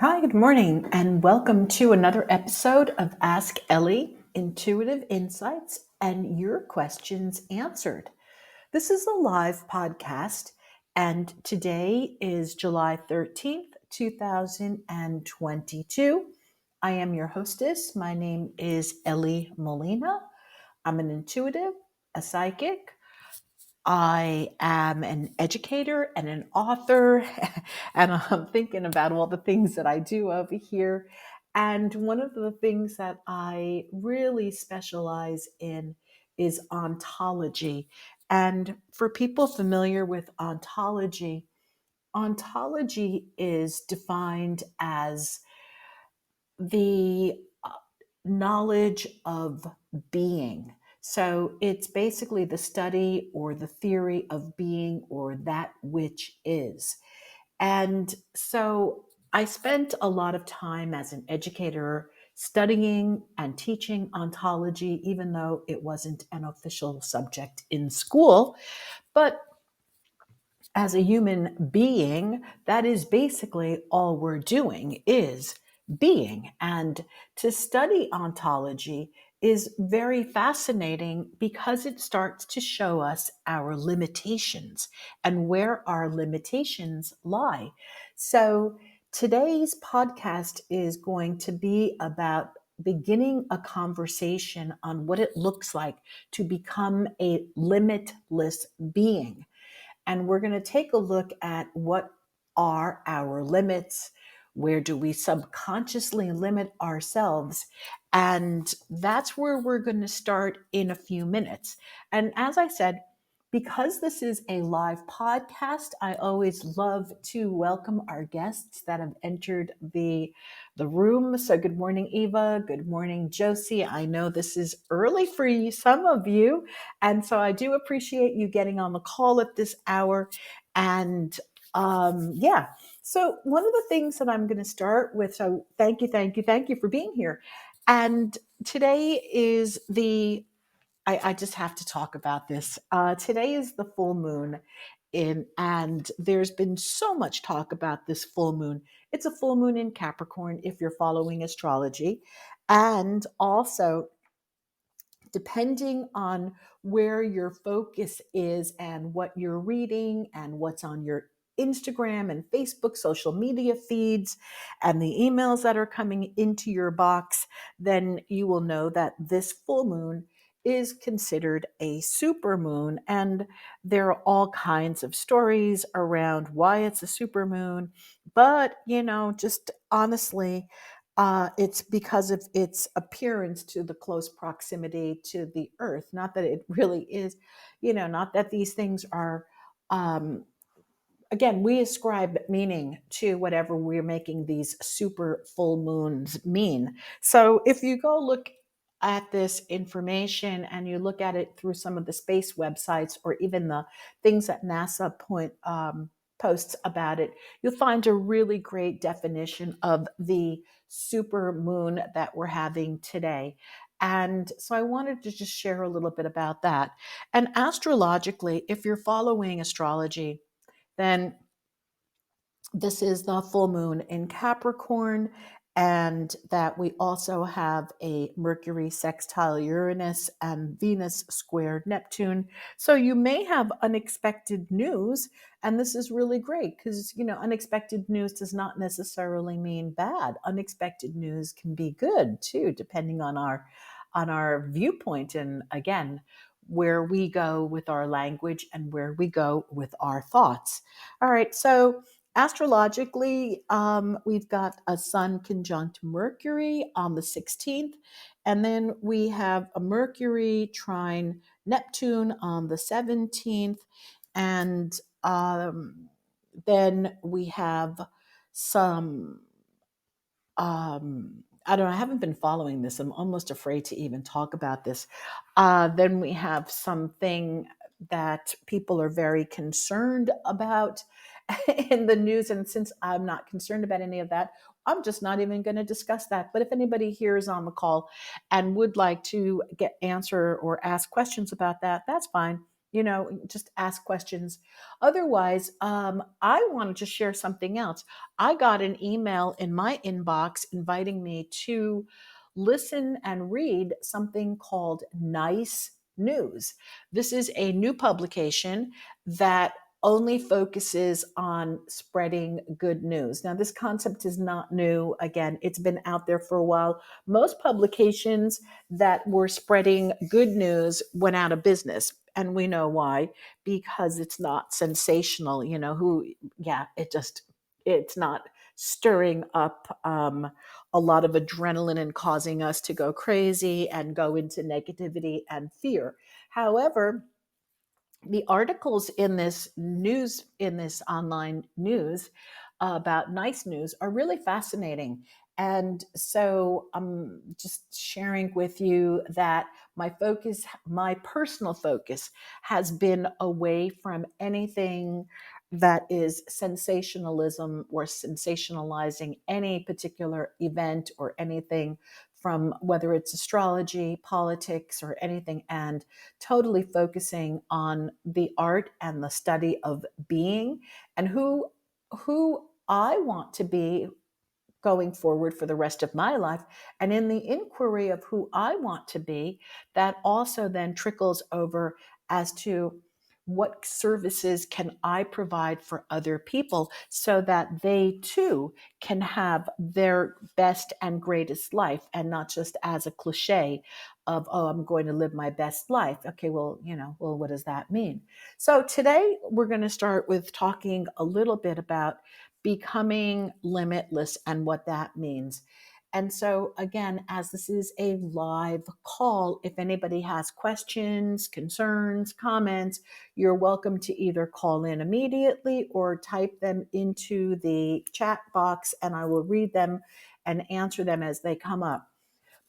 Hi, good morning, and welcome to another episode of Ask Elly Intuitive Insights and Your Questions Answered. This is a live podcast, and today is July 13th, 2022. I am your hostess. My name is Elly Molina. I'm an intuitive, a psychic. I am an educator and an author, and I'm thinking about all the things that I do over here. And one of the things that I really specialize in is ontology. And for people familiar with ontology, ontology is defined as the knowledge of being. So it's basically the study or the theory of being or that which is. And so I spent a lot of time as an educator studying and teaching ontology, even though it wasn't an official subject in school. But as a human being, that is basically all we're doing is being. And to study ontology is very fascinating because it starts to show us our limitations and where our limitations lie. So today's podcast is going to be about beginning a conversation on what it looks like to become a limitless being, and we're going to take a look at what are our limits. Where do we subconsciously limit ourselves? And that's where we're going to start in a few minutes. And as I said, because this is a live podcast, I always love to welcome our guests that have entered the room. So good morning, Eva. Good morning, Josie. I know this is early for you, some of you, and so I do appreciate you getting on the call at this hour. And yeah, so one of the things that I'm going to start with, so thank you for being here. And today is I just have to talk about this. Today is the full moon. And there's been so much talk about this full moon. It's a full moon in Capricorn if you're following astrology. And also, depending on where your focus is and what you're reading and what's on your Instagram and Facebook social media feeds and the emails that are coming into your box, then you will know that this full moon is considered a super moon. And there are all kinds of stories around why it's a super moon. But, just honestly, it's because of its appearance to the close proximity to the earth. Not that it really is, not that these things are, um, again, we ascribe meaning to whatever we're making these super full moons mean. So if you go look at this information and you look at it through some of the space websites or even the things that NASA posts about it, you'll find a really great definition of the super moon that we're having today. And so I wanted to just share a little bit about that. And astrologically, if you're following astrology, then this is the full moon in Capricorn, and that we also have a Mercury sextile Uranus and Venus squared Neptune. So you may have unexpected news, and this is really great because, unexpected news does not necessarily mean bad. Unexpected news can be good too, depending on our viewpoint, and again, where we go with our language and where we go with our thoughts. All right, so astrologically, we've got a Sun conjunct Mercury on the 16th, and then we have a Mercury trine Neptune on the 17th, and then we have some I don't know, I haven't been following this. I'm almost afraid to even talk about this. Then we have something that people are very concerned about in the news. And since I'm not concerned about any of that, I'm just not even going to discuss that. But if anybody here is on the call and would like to get answer or ask questions about that, that's fine. just ask questions. Otherwise, I wanted to share something else. I got an email in my inbox inviting me to listen and read something called Nice News. This is a new publication that only focuses on spreading good news. Now, this concept is not new. Again, it's been out there for a while. Most publications that were spreading good news went out of business. And we know why, because it's not sensational. It's not stirring up a lot of adrenaline and causing us to go crazy and go into negativity and fear. However, the articles in this online news about Nice News are really fascinating. And so I'm just sharing with you that my personal focus has been away from anything that is sensationalism or sensationalizing any particular event or anything, from whether it's astrology, politics, or anything, and totally focusing on the art and the study of being and who I want to be going forward for the rest of my life. And in the inquiry of who I want to be, that also then trickles over as to what services can I provide for other people so that they too can have their best and greatest life, and not just as a cliche of, oh, I'm going to live my best life. Okay, well, what does that mean? So today we're going to start with talking a little bit about becoming limitless and what that means. And so, again, as this is a live call, if anybody has questions, concerns, comments, you're welcome to either call in immediately or type them into the chat box, and I will read them and answer them as they come up.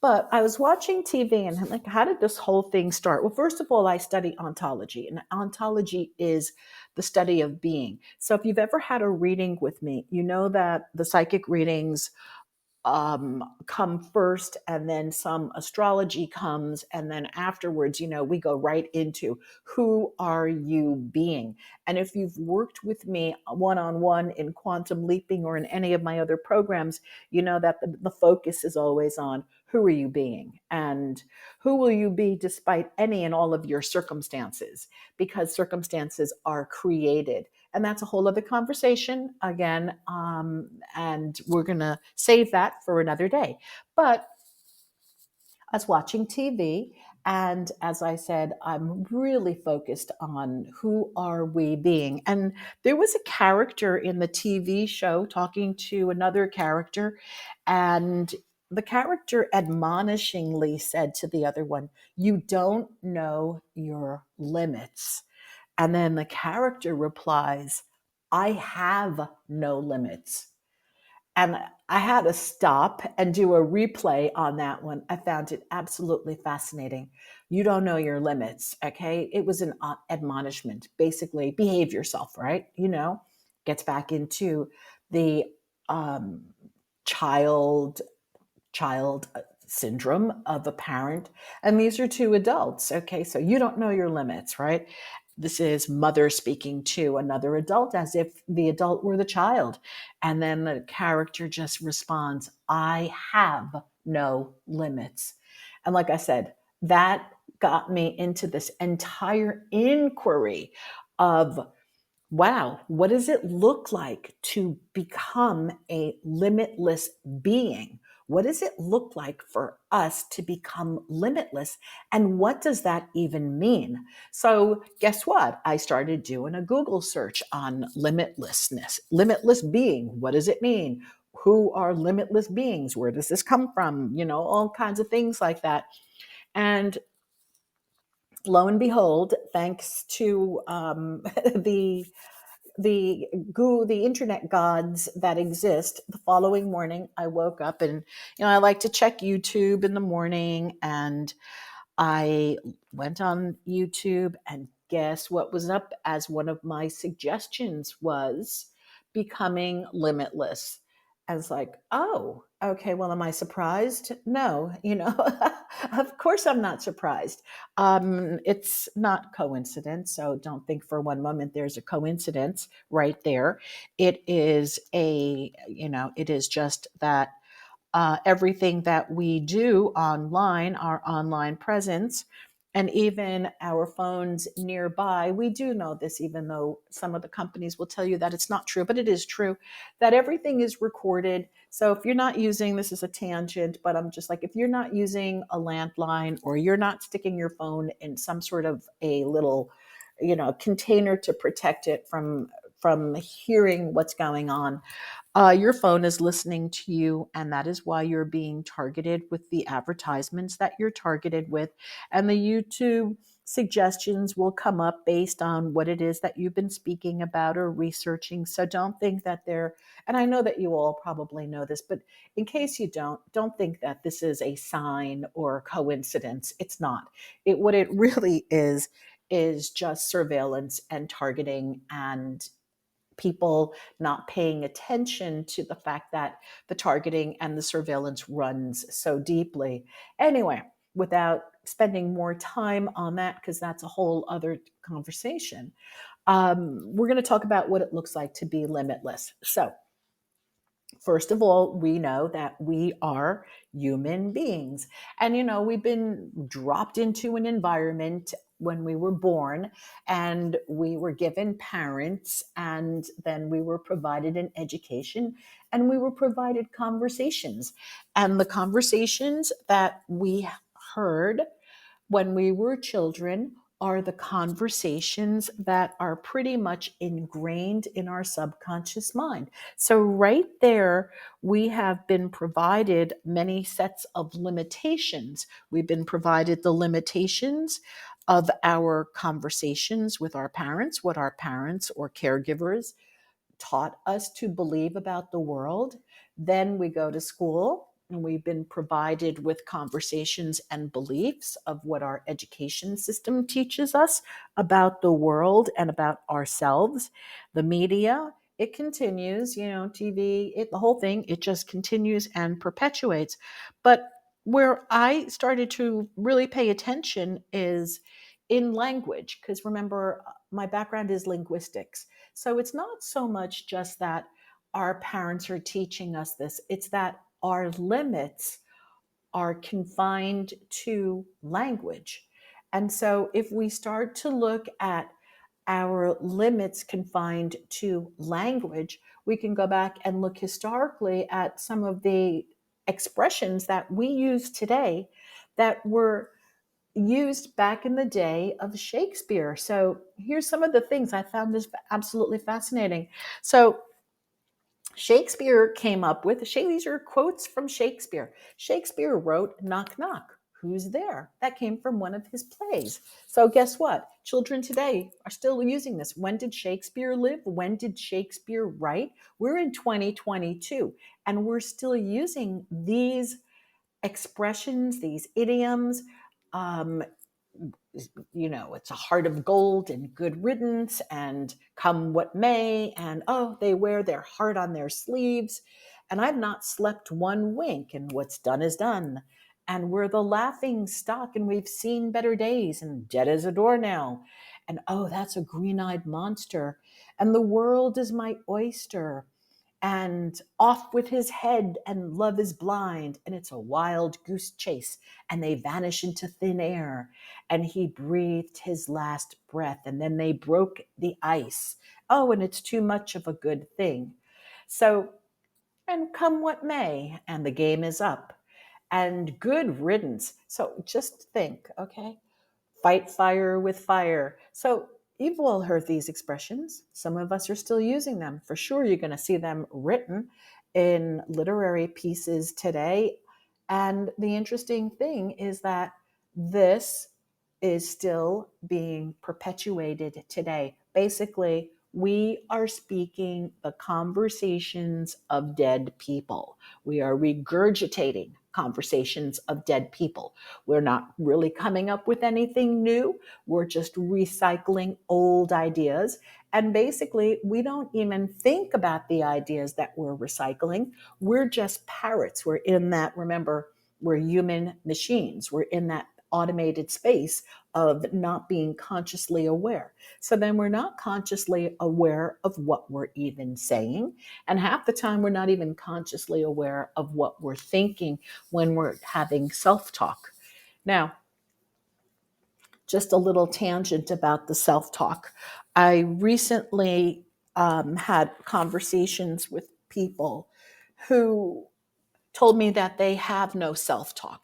But I was watching TV and I'm like, how did this whole thing start? Well, first of all, I study ontology, and ontology is the study of being. So if you've ever had a reading with me, you know that the psychic readings come first, and then some astrology comes, and then afterwards, we go right into who are you being. And if you've worked with me one-on-one in quantum leaping or in any of my other programs, you know that the focus is always on who are you being, and who will you be despite any and all of your circumstances, because circumstances are created. And that's a whole other conversation again. And we're going to save that for another day. But I was watching TV. And as I said, I'm really focused on who are we being. And there was a character in the TV show talking to another character. And the character admonishingly said to the other one, "You don't know your limits." And then the character replies, "I have no limits." And I had to stop and do a replay on that one. I found it absolutely fascinating. You don't know your limits, okay? It was an admonishment. Basically, behave yourself, right? Gets back into the um, child syndrome of a parent. And these are two adults. Okay. So you don't know your limits, right? This is mother speaking to another adult as if the adult were the child. And then the character just responds, "I have no limits." And like I said, that got me into this entire inquiry of, wow, what does it look like to become a limitless being? What does it look like for us to become limitless? And what does that even mean? So, guess what? I started doing a Google search on limitlessness, limitless being. What does it mean? Who are limitless beings? Where does this come from? All kinds of things like that. And lo and behold, thanks to the the internet gods that exist, the following morning I woke up, and I like to check YouTube in the morning, and I went on YouTube, and guess what was up as one of my suggestions was becoming limitless. And it's like, oh, okay, well, am I surprised? No, of course I'm not surprised. It's not coincidence. So don't think for one moment there's a coincidence right there. It is just that everything that we do online, our online presence, and even our phones nearby. We do know this, even though some of the companies will tell you that it's not true, but it is true that everything is recorded. So if you're not using, this is a tangent, but I'm just like, if you're not using a landline or you're not sticking your phone in some sort of a little, container to protect it from hearing what's going on, your phone is listening to you, and that is why you're being targeted with the advertisements that you're targeted with. And the YouTube suggestions will come up based on what it is that you've been speaking about or researching. So don't think that and I know that you all probably know this, but in case you don't think that this is a sign or coincidence. It's not. What it really is just surveillance and targeting, and people not paying attention to the fact that the targeting and the surveillance runs so deeply. Anyway, without spending more time on that, because that's a whole other conversation, we're going to talk about what it looks like to be limitless. So, first of all, we know that we are human beings. And, we've been dropped into an environment when we were born, and we were given parents, and then we were provided an education, and we were provided conversations. And the conversations that we heard when we were children are the conversations that are pretty much ingrained in our subconscious mind. So, right there, we have been provided many sets of limitations. We've been provided the limitations of our conversations with our parents, what our parents or caregivers taught us to believe about the world. Then we go to school, and we've been provided with conversations and beliefs of what our education system teaches us about the world and about ourselves. The media, it continues, TV, the whole thing, it just continues and perpetuates. But where I started to really pay attention is in language, because remember, my background is linguistics. So it's not so much just that our parents are teaching us this, it's that our limits are confined to language. And so if we start to look at our limits confined to language, we can go back and look historically at some of the expressions that we use today that were used back in the day of Shakespeare. So here's some of the things I found this absolutely fascinating. So Shakespeare came up with, these are quotes from Shakespeare. Shakespeare wrote, knock, knock. Who's there? That came from one of his plays. So guess what? Children today are still using this. When did Shakespeare live? When did Shakespeare write? We're in 2022, and we're still using these expressions, these idioms. Um, it's a heart of gold and good riddance and come what may. And oh, they wear their heart on their sleeves. And I've not slept one wink, and what's done is done. And we're the laughing stock, and we've seen better days, and dead as a doornail. And oh, that's a green eyed monster. And the world is my oyster, and off with his head, and love is blind, and it's a wild goose chase, and they vanish into thin air, and he breathed his last breath, and then they broke the ice. Oh, and it's too much of a good thing. So, and come what may, and the game is up, and good riddance. So just think, okay, fight fire with fire. So you've all heard these expressions. Some of us are still using them. For sure, you're going to see them written in literary pieces today. And the interesting thing is that this is still being perpetuated today. Basically, we are speaking the conversations of dead people. We are regurgitating conversations of dead people. We're not really coming up with anything new. We're just recycling old ideas. And basically, we don't even think about the ideas that we're recycling. We're just parrots. We're in that, remember, we're human machines. We're in that automated space of not being consciously aware. So then we're not consciously aware of what we're even saying. And half the time, we're not even consciously aware of what we're thinking when we're having self talk. Now, just a little tangent about the self talk. I recently had conversations with people who told me that they have no self talk.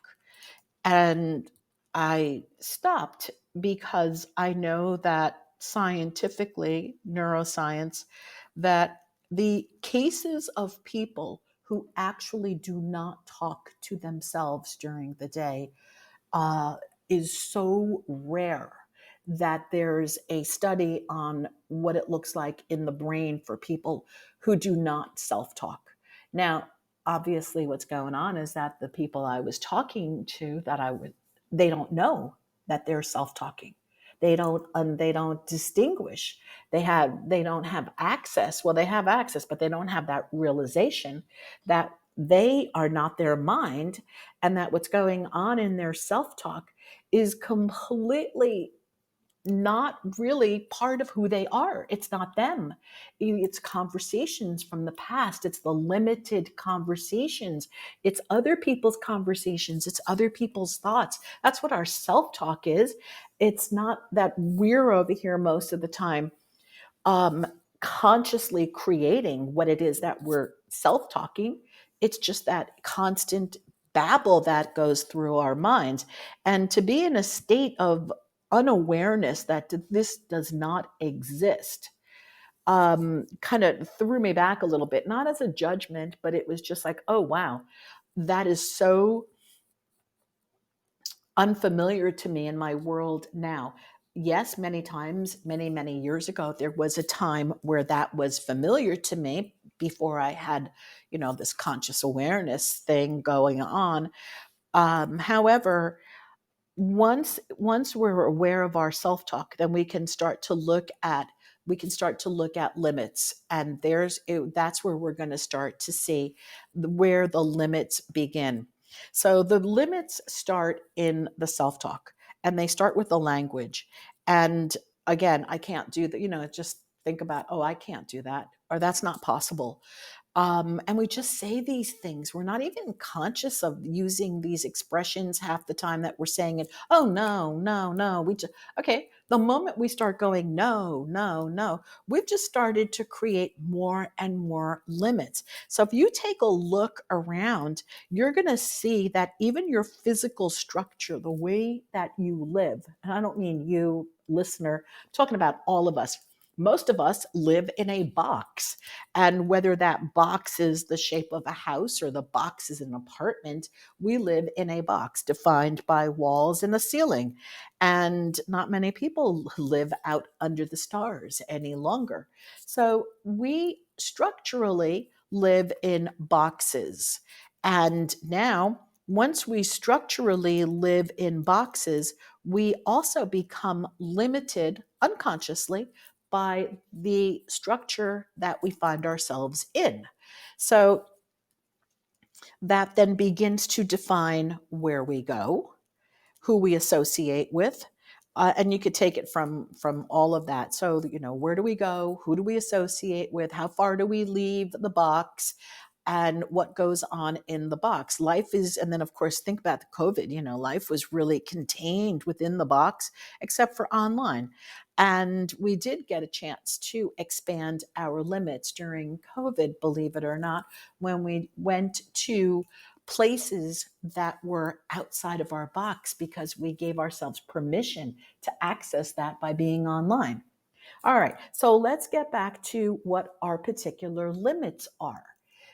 And I stopped because I know that scientifically, neuroscience, that the cases of people who actually do not talk to themselves during the day uh, is so rare that there's a study on what it looks like in the brain for people who do not self talk. Now, obviously, what's going on is that the people I was talking to that they don't know that they're self talking. They don't distinguish. They don't have access. Well, they have access, but they don't have that realization that they are not their mind, and that what's going on in their self talk is completely not really part of who they are. It's not them. It's conversations from the past. It's the limited conversations. It's other people's conversations. It's other people's thoughts. That's what our self talk is. It's not that we're over here most of the time um, consciously creating what it is that we're self talking. It's just that constant babble that goes through our minds. And to be in a state of unawareness that this does not exist kind of threw me back a little bit, not as a judgment, but it was just like, oh, wow, that is so unfamiliar to me in my world now. Yes, many times, many years ago, there was a time where that was familiar to me before I had, this conscious awareness thing going on. However, once we're aware of our self-talk, then we can start to look at limits, and that's where we're going to start to see where the limits begin. So the limits start in the self-talk, and they start with the language. And again, I can't do that, just think about, oh, I can't do that, or that's not possible. And we just say these things. We're not even conscious of using these expressions half the time that we're saying it. Oh, no, no, no. Okay. The moment we start going, no, no, no, we've just started to create more and more limits. So if you take a look around, you're going to see that even your physical structure, the way that you live, and I don't mean you, listener, I'm talking about all of us. Most of us live in a box. And whether that box is the shape of a house or the box is an apartment, we live in a box defined by walls and a ceiling. And not many people live out under the stars any longer. So we structurally live in boxes. And now, once we structurally live in boxes, we also become limited unconsciously by the structure that we find ourselves in. So that then begins to define where we go, who we associate with. And you could take it from all of that. So, where do we go? Who do we associate with? How far do we leave the box? And what goes on in the box? Life is, and then of course, think about the COVID, life was really contained within the box, except for online. And we did get a chance to expand our limits during COVID, believe it or not, when we went to places that were outside of our box because we gave ourselves permission to access that by being online. All right, so let's get back to what our particular limits are.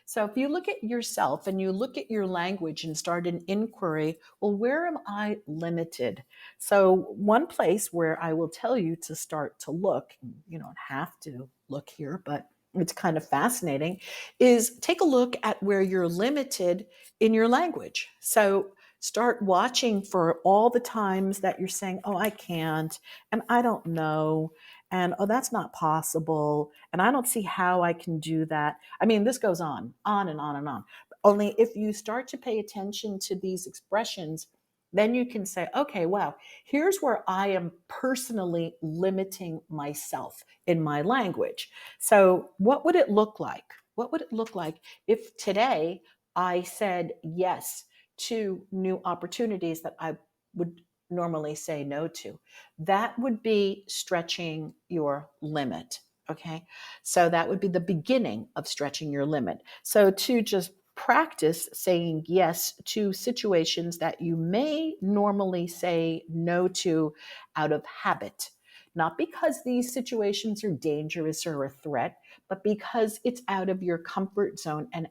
So if you look at yourself and you look at your language and start an inquiry, well, where am I limited? So one place where I will tell you to start to look, you don't have to look here, but it's kind of fascinating, is take a look at where you're limited in your language. So start watching for all the times that you're saying, oh, I can't, and I don't know, And, oh, that's not possible. And I don't see how I can do that. I mean, this goes on and on and on. Only if you start to pay attention to these expressions, then you can say, okay, wow, here's where I am personally limiting myself in my language. So, what would it look like? What would it look like if today I said yes to new opportunities that I would normally say no to? That would be stretching your limit. Okay. So that would be the beginning of stretching your limit. So to just practice saying yes to situations that you may normally say no to out of habit. Not because these situations are dangerous or a threat, but because it's out of your comfort zone and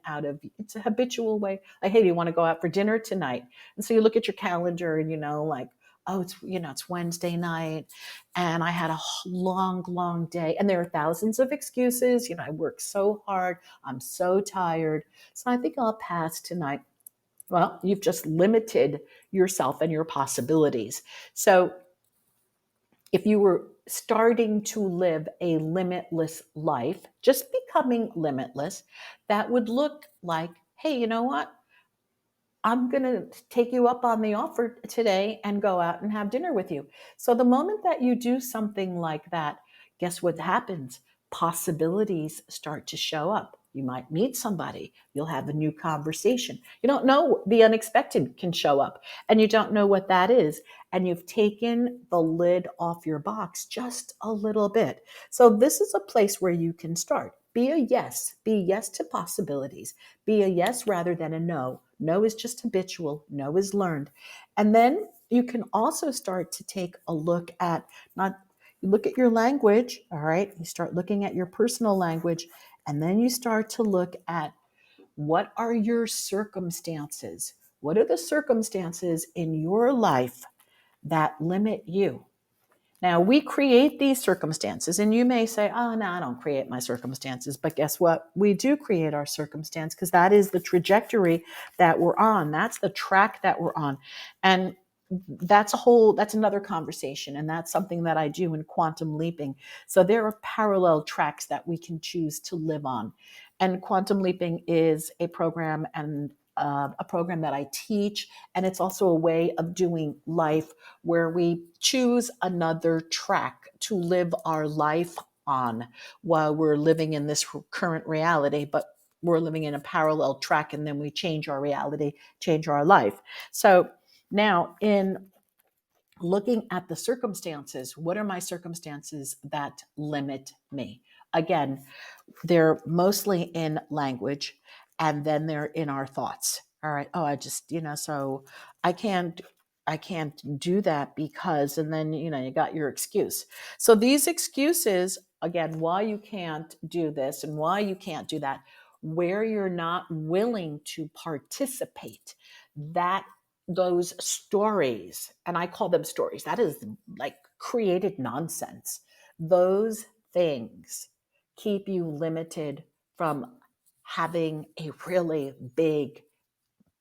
it's a habitual way. Like, hey, do you want to go out for dinner tonight? And so you look at your calendar and, like, oh, it's Wednesday night and I had a long day. And there are thousands of excuses. I worked so hard. I'm so tired. So I think I'll pass tonight. Well, you've just limited yourself and your possibilities. So if you were starting to live a limitless life, just becoming limitless, that would look like, hey, you know what? I'm going to take you up on the offer today and go out and have dinner with you. So the moment that you do something like that, guess what happens? Possibilities start to show up. You might meet somebody, you'll have a new conversation. You don't know, the unexpected can show up and you don't know what that is. And you've taken the lid off your box just a little bit. So this is a place where you can start. Be a yes. Be yes to possibilities. Be a yes rather than a no. No is just habitual. No is learned. And then you can also start to take a look at not you look at your language, all right? You start looking at your personal language, and then you start to look at what are your circumstances? What are the circumstances in your life that limit you? Now, we create these circumstances, and you may say, oh, no, I don't create my circumstances. But guess what? We do create our circumstance because that is the trajectory that we're on. That's the track that we're on. And that's another conversation. And that's something that I do in quantum leaping. So there are parallel tracks that we can choose to live on. And quantum leaping is a program and a program that I teach. And it's also a way of doing life where we choose another track to live our life on while we're living in this current reality, but we're living in a parallel track and then we change our reality, change our life. So now in looking at the circumstances, what are my circumstances that limit me? Again, they're mostly in language and then they're in our thoughts. All right. Oh, I just, so I can't I can't do that because, and then, you got your excuse. So these excuses, again, why you can't do this and why you can't do that, where you're not willing to participate, that those stories, and I call them stories, that is like created nonsense. Those things keep you limited from having a really big,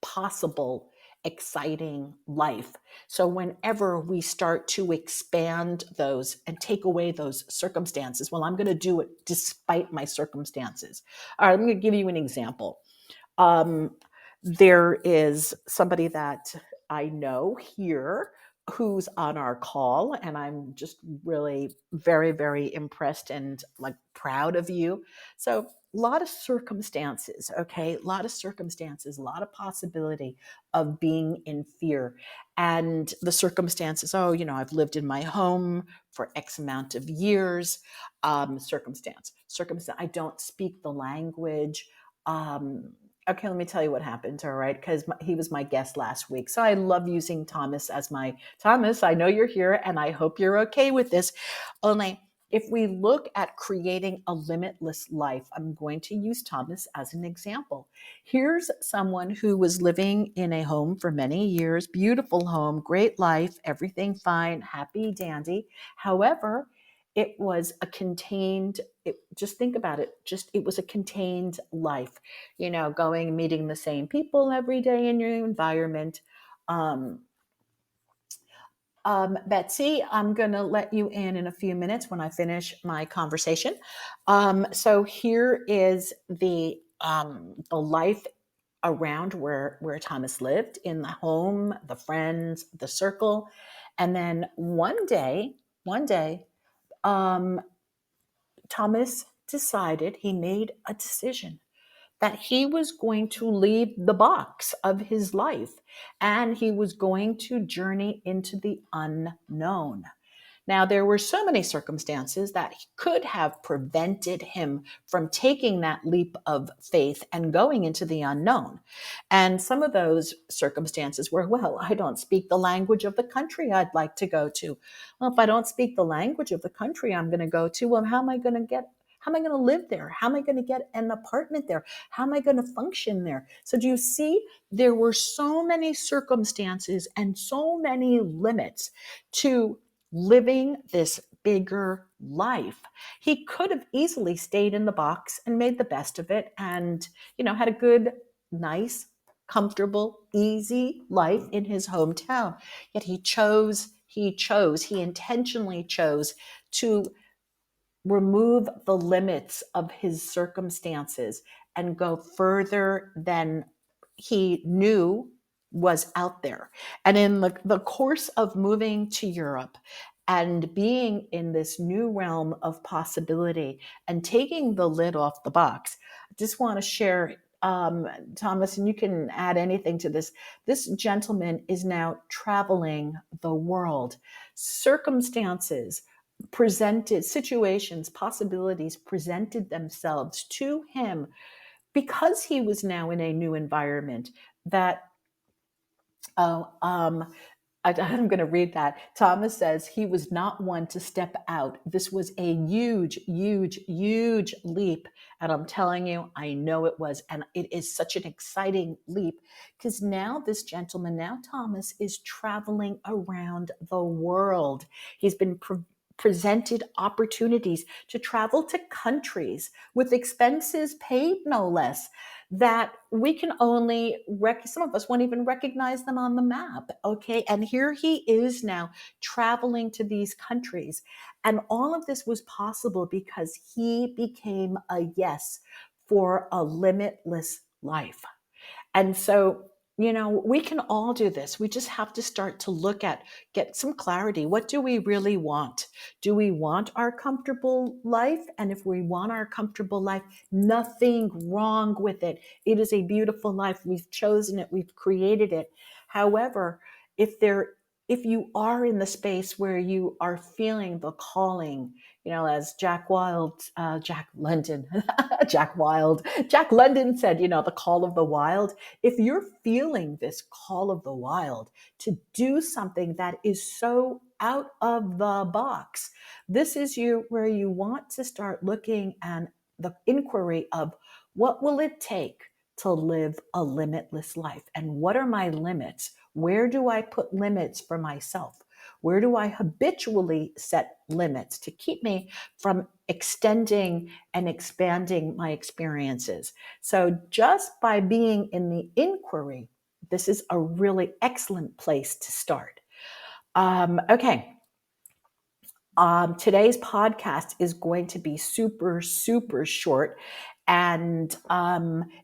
possible, exciting life. So, whenever we start to expand those and take away those circumstances, well, I'm going to do it despite my circumstances. All right, I'm going to give you an example. Um, there is somebody that I know here who's on our call, and I'm just really very, very impressed and like proud of you. So, a lot of circumstances, okay? A lot of circumstances, a lot of possibility of being in fear. And the circumstances, oh, I've lived in my home for X amount of years. Circumstance, I don't speak the language. Um, Okay, let me tell you what happened. All right, because he was my guest last week. So I love using Thomas as my Thomas. I know you're here and I hope you're okay with this. Only if we look at creating a limitless life, I'm going to use Thomas as an example. Here's someone who was living in a home for many years, beautiful home, great life, everything fine, happy, dandy. However, it was a contained, just think about it, it was a contained life, going, meeting the same people every day in your environment. Um, Betsy, I'm going to let you in a few minutes when I finish my conversation. So here is the life around where Thomas lived, in the home, the friends, the circle. And then one day, um, Thomas decided, he made a decision that he was going to leave the box of his life and he was going to journey into the unknown. Now, there were so many circumstances that could have prevented him from taking that leap of faith and going into the unknown. And some of those circumstances were, well, I don't speak the language of the country I'd like to go to. Well, if I don't speak the language of the country I'm going to go to, well, how am I going to live there? How am I going to get an apartment there? How am I going to function there? So do you see, there were so many circumstances and so many limits to living this bigger life. He could have easily stayed in the box and made the best of it and, had a good, nice, comfortable, easy life in his hometown. Yet he intentionally chose to remove the limits of his circumstances and go further than he knew was out there. And in the course of moving to Europe and being in this new realm of possibility and taking the lid off the box, I just want to share, Thomas, and you can add anything to this. This gentleman is now traveling the world. Circumstances presented, situations, possibilities presented themselves to him because he was now in a new environment that oh, I'm going to read that. Thomas says he was not one to step out. This was a huge, huge, huge leap. And I'm telling you, I know it was. And it is such an exciting leap because now this gentleman, now Thomas, is traveling around the world. He's been presented opportunities to travel to countries with expenses paid, no less, that we can only some of us won't even recognize them on the map. Okay, and here he is now traveling to these countries, and all of this was possible because he became a yes for a limitless life. And so, we can all do this. We just have to start to get some clarity. What do we really want? Do we want our comfortable life? And if we want our comfortable life, nothing wrong with it. It is a beautiful life. We've chosen it. We've created it. However, if you are in the space where you are feeling the calling, as Jack London, Jack London said, the call of the wild. If you're feeling this call of the wild to do something that is so out of the box, this is where you want to start looking at the inquiry of what will it take to live a limitless life? And what are my limits? Where do I put limits for myself? Where do I habitually set limits to keep me from extending and expanding my experiences? So just by being in the inquiry, this is a really excellent place to start. Okay. Today's podcast is going to be super, super short. And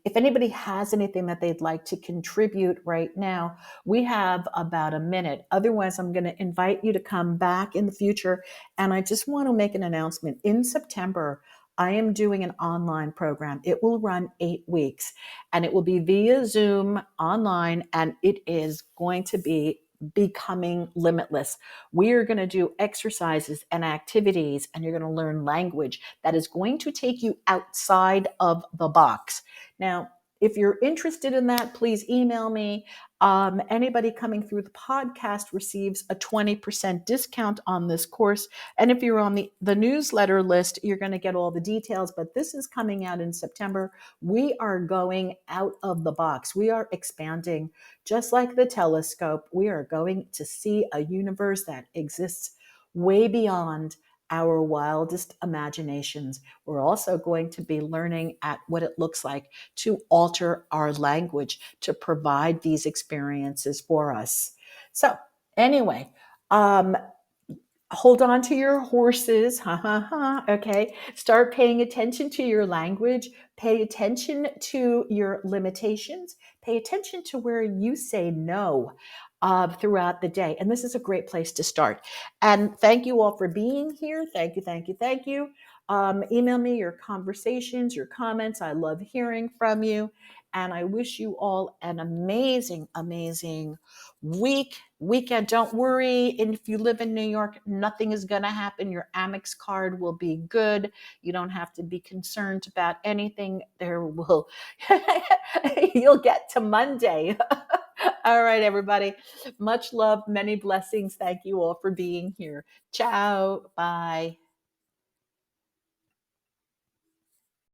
if anybody has anything that they'd like to contribute right now, we have about a minute. Otherwise, I'm going to invite you to come back in the future. And I just want to make an announcement. In September, I am doing an online program. It will run 8 weeks and it will be via Zoom online, and it is going to be becoming limitless. We are going to do exercises and activities, and you're going to learn language that is going to take you outside of the box. Now, if you're interested in that, please email me. Anybody coming through the podcast receives a 20% discount on this course. And if you're on the newsletter list, you're going to get all the details. But this is coming out in September. We are going out of the box. We are expanding. Just like the telescope, we are going to see a universe that exists way beyond our wildest imaginations. We're also going to be learning at what it looks like to alter our language to provide these experiences for us. So anyway, Um, Hold on to your horses. Ha ha ha. Okay. Start paying attention to your language. Pay attention to your limitations. Pay attention to where you say no throughout the day. And this is a great place to start. And thank you all for being here. Thank you, thank you, thank you. Email me your conversations, your comments. I love hearing from you. And I wish you all an amazing, amazing weekend. Don't worry. And if you live in New York, nothing is going to happen. Your Amex card will be good. You don't have to be concerned about anything. There will, you'll get to Monday. All right, everybody. Much love, many blessings. Thank you all for being here. Ciao. Bye.